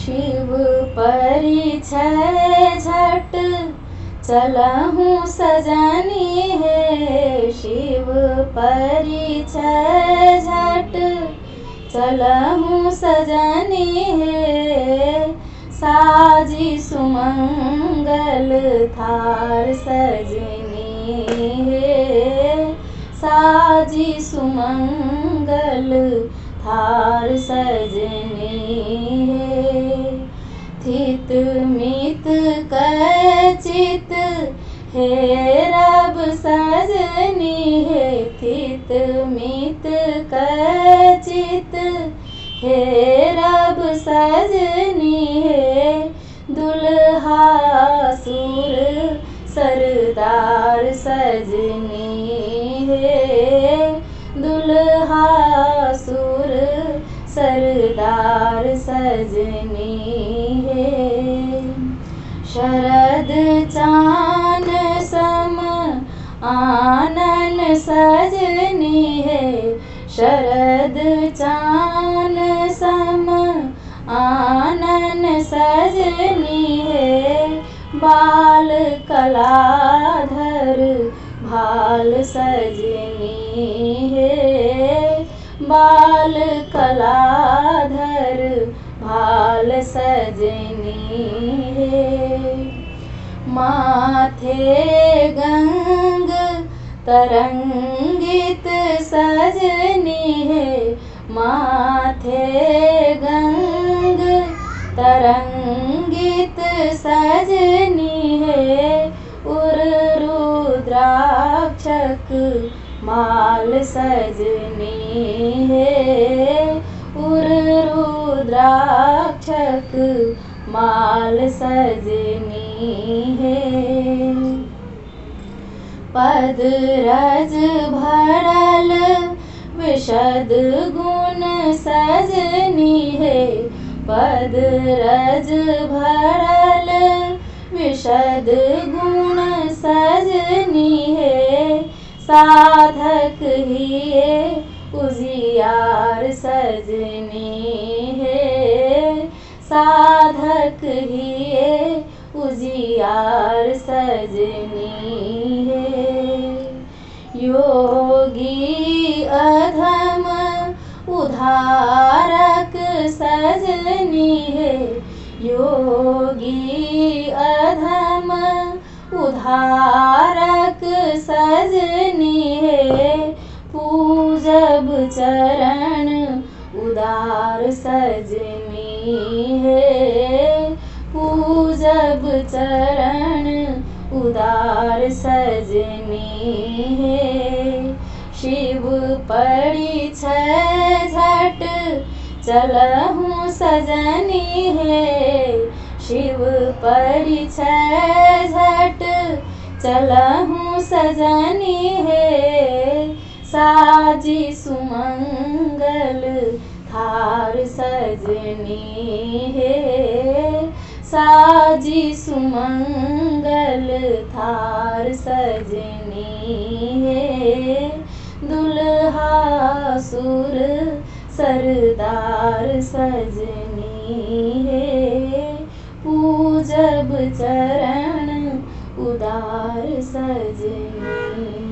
शिव परिछय झट चलहु सजनी है। शिव परिछय झट चलहु सजनी है। साजी सुमंगल थार सजनी है। साजी सुमंगल थार सजनी है। थित मित कचित हे रब सजनी है। थित मित कचित हे रब सजनी है। दुल्हा सुर सरदार सजनी है। दुल्हा सुर सरदार सजनी है। शरद चान सम आनन सजनी है। शरद चान सम आनन सजनी है। बाल कलाधर भाल सजनी है। बाल कलाधर भाल सजनी है। माथे गंग तरंगित सजनी है। माथे गंग तरंगित सजनी है। उर रुद्राक्षक माल सजनी है। उर रुद्राक्षक माल सजनी है। पद रज भरल विशद गुण सजनी है। पद रज भरल विशद गुण सजनी है। साधक हिये उजियार सजनी है। साधक हिये उजियार सजनी है। योगी अधम उधारक सजनी है। योगी अधम उधारक सजनी है। पूजब चरण उदार सजनी है। पूजब चरण उदार सजनी है। शिव परिछय झट चलहु सजनी है। शिव परिछय झट चलहु सजनी है। साजी सुमंगल थार सजनी है। साजी सुमंगल थार सजनी है। दुल्हा सुर सरदार सजनी है। पूजब चरण उदार सजनी।